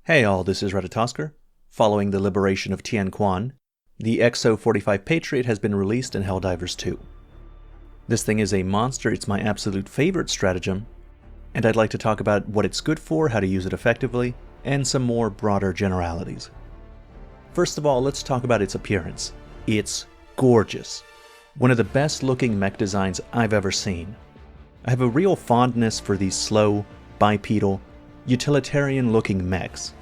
Hey all, this is Redditosker. Following the liberation of Tianquan, the XO-45 Patriot has been released in Helldivers 2. This thing is a monster, it's my absolute favorite stratagem, and I'd like to talk about what it's good for, how to use it effectively, and some more broader generalities. First of all, let's talk about its appearance. It's gorgeous. One of the best looking mech designs I've ever seen. I have a real fondness for these slow, bipedal, utilitarian looking mechs,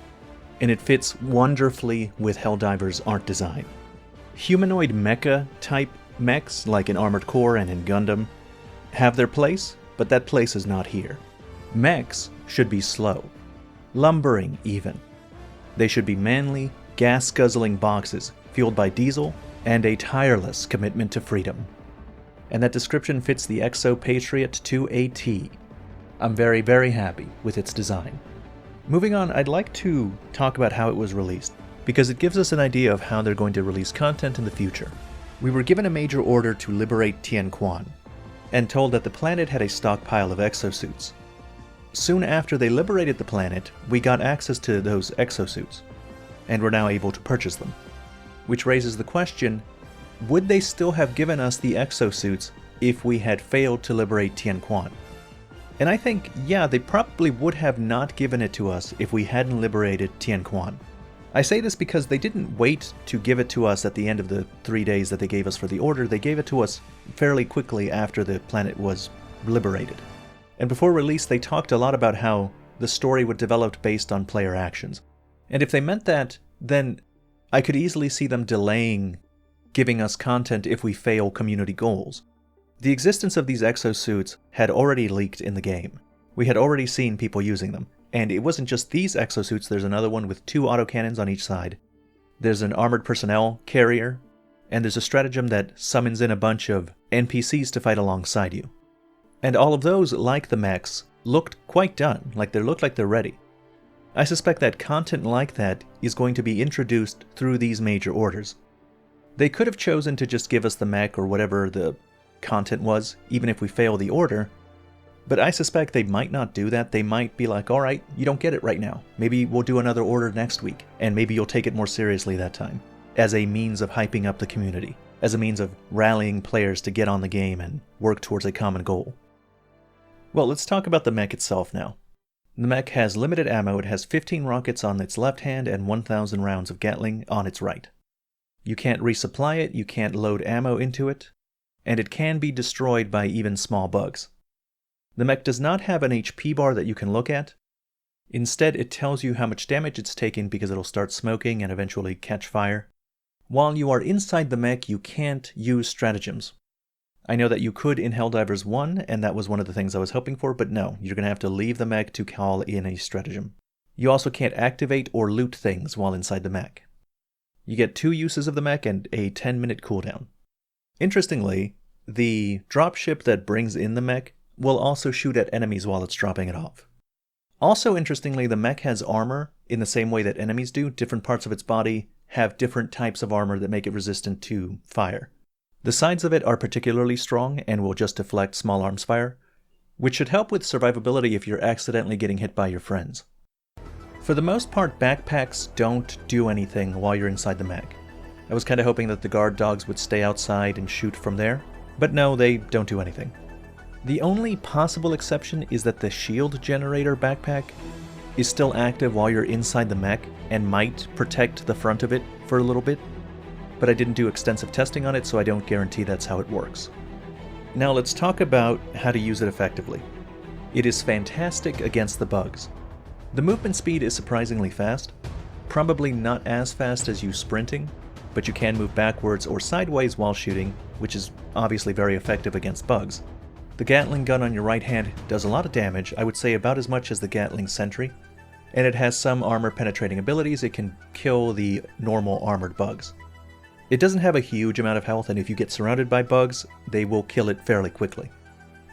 and it fits wonderfully with Helldivers' art design. Humanoid mecha type mechs, like in Armored Core and in Gundam, have their place, but that place is not here. Mechs should be slow, lumbering even. They should be manly, gas-guzzling boxes fueled by diesel and a tireless commitment to freedom. And that description fits the XO Patriot to a T. I'm very, very happy with its design. Moving on, I'd like to talk about how it was released, because it gives us an idea of how they're going to release content in the future. We were given a major order to liberate Tianquan, and told that the planet had a stockpile of exosuits. Soon after they liberated the planet, we got access to those exosuits, and were now able to purchase them. Which raises the question, would they still have given us the exosuits if we had failed to liberate Tianquan? And I think, yeah, they probably would have not given it to us if we hadn't liberated Tianquan. I say this because they didn't wait to give it to us at the end of the 3 days that they gave us for the order. They gave it to us fairly quickly after the planet was liberated. And before release, they talked a lot about how the story would develop based on player actions. And if they meant that, then I could easily see them delaying giving us content if we fail community goals. The existence of these exosuits had already leaked in the game. We had already seen people using them. And it wasn't just these exosuits, there's another one with 2 autocannons on each side. There's an armored personnel carrier, and there's a stratagem that summons in a bunch of NPCs to fight alongside you. And all of those, like the mechs, looked quite done, like they looked like they're ready. I suspect that content like that is going to be introduced through these major orders. They could have chosen to just give us the mech or whatever the content was, even if we fail the order, but I suspect they might not do that. They might be like, alright, you don't get it right now. Maybe we'll do another order next week, and maybe you'll take it more seriously that time, as a means of hyping up the community, as a means of rallying players to get on the game and work towards a common goal. Well, let's talk about the mech itself now. The mech has limited ammo. It has 15 rockets on its left hand and 1,000 rounds of Gatling on its right. You can't resupply it, you can't load ammo into it, and it can be destroyed by even small bugs. The mech does not have an HP bar that you can look at. Instead, it tells you how much damage it's taken because it'll start smoking and eventually catch fire. While you are inside the mech, you can't use stratagems. I know that you could in Helldivers 1, and that was one of the things I was hoping for, but no, you're going to have to leave the mech to call in a stratagem. You also can't activate or loot things while inside the mech. You get 2 uses of the mech and a 10-minute cooldown. Interestingly, the dropship that brings in the mech will also shoot at enemies while it's dropping it off. Also interestingly, the mech has armor in the same way that enemies do. Different parts of its body have different types of armor that make it resistant to fire. The sides of it are particularly strong and will just deflect small arms fire, which should help with survivability if you're accidentally getting hit by your friends. For the most part, backpacks don't do anything while you're inside the mech. I was kind of hoping that the guard dogs would stay outside and shoot from there, but no, they don't do anything. The only possible exception is that the shield generator backpack is still active while you're inside the mech and might protect the front of it for a little bit, but I didn't do extensive testing on it, so I don't guarantee that's how it works. Now let's talk about how to use it effectively. It is fantastic against the bugs. The movement speed is surprisingly fast, probably not as fast as you sprinting, but you can move backwards or sideways while shooting, which is obviously very effective against bugs. The Gatling gun on your right hand does a lot of damage, I would say about as much as the Gatling Sentry, and it has some armor penetrating abilities. It can kill the normal armored bugs. It doesn't have a huge amount of health, and if you get surrounded by bugs, they will kill it fairly quickly.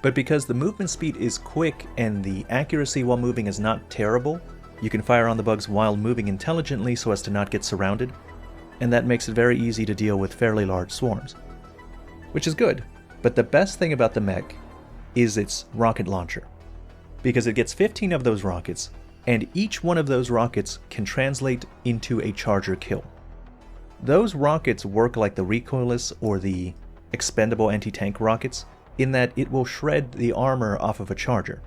But because the movement speed is quick and the accuracy while moving is not terrible, you can fire on the bugs while moving intelligently so as to not get surrounded, and that makes it very easy to deal with fairly large swarms. Which is good, but the best thing about the mech is its rocket launcher, because it gets 15 of those rockets, and each one of those rockets can translate into a charger kill. Those rockets work like the recoilless or the expendable anti-tank rockets in that it will shred the armor off of a charger,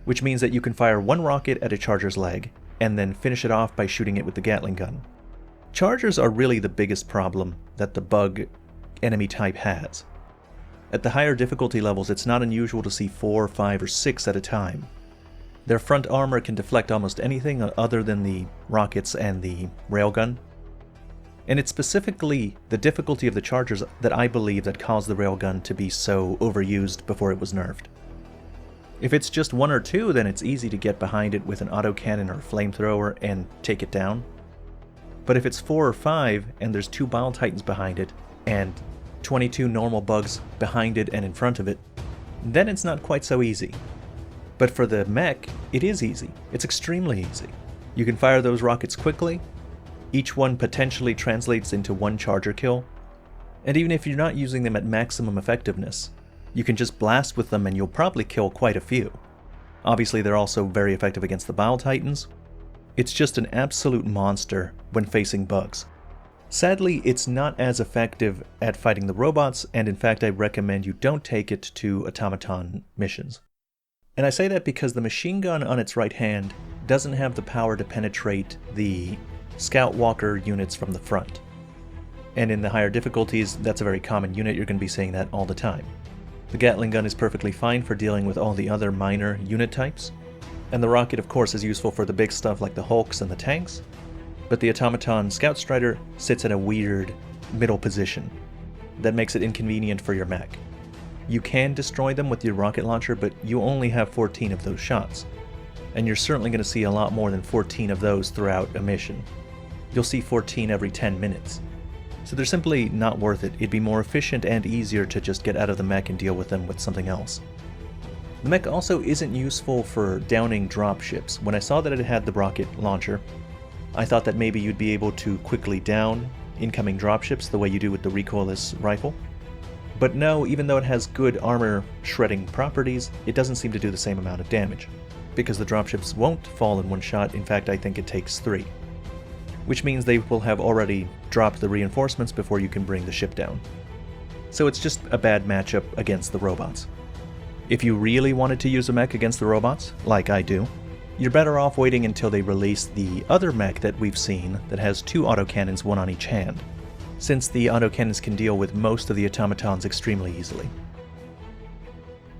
which means that you can fire one rocket at a charger's leg and then finish it off by shooting it with the Gatling gun. Chargers are really the biggest problem that the bug enemy type has. At the higher difficulty levels, it's not unusual to see 4, 5, or 6 at a time. Their front armor can deflect almost anything other than the rockets and the railgun. And it's specifically the difficulty of the chargers that I believe that caused the railgun to be so overused before it was nerfed. If it's just 1 or 2, then it's easy to get behind it with an autocannon or flamethrower and take it down. But if it's 4 or 5 and there's 2 Bile Titans behind it and 22 normal bugs behind it and in front of it, then it's not quite so easy. But for the mech, it is easy. It's extremely easy. You can fire those rockets quickly. Each one potentially translates into 1 charger kill. And even if you're not using them at maximum effectiveness, you can just blast with them and you'll probably kill quite a few. Obviously, they're also very effective against the Bile Titans. It's just an absolute monster when facing bugs. Sadly, it's not as effective at fighting the robots, and in fact I recommend you don't take it to automaton missions. And I say that because the machine gun on its right hand doesn't have the power to penetrate the Scout Walker units from the front. And in the higher difficulties, that's a very common unit, you're going to be seeing that all the time. The Gatling gun is perfectly fine for dealing with all the other minor unit types, and the rocket of course is useful for the big stuff like the Hulks and the tanks, but the automaton Scout Strider sits in a weird middle position that makes it inconvenient for your mech. You can destroy them with your rocket launcher, but you only have 14 of those shots, and you're certainly going to see a lot more than 14 of those throughout a mission. You'll see 14 every 10 minutes. So they're simply not worth it. It'd be more efficient and easier to just get out of the mech and deal with them with something else. The mech also isn't useful for downing dropships. When I saw that it had the rocket launcher, I thought that maybe you'd be able to quickly down incoming dropships the way you do with the recoilless rifle. But no, even though it has good armor shredding properties, it doesn't seem to do the same amount of damage, because the dropships won't fall in one shot. In fact, I think it takes 3. Which means they will have already dropped the reinforcements before you can bring the ship down. So it's just a bad matchup against the robots. If you really wanted to use a mech against the robots, like I do, you're better off waiting until they release the other mech that we've seen that has 2 autocannons, 1 on each hand, since the autocannons can deal with most of the automatons extremely easily.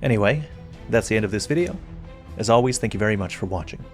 Anyway, that's the end of this video. As always, thank you very much for watching.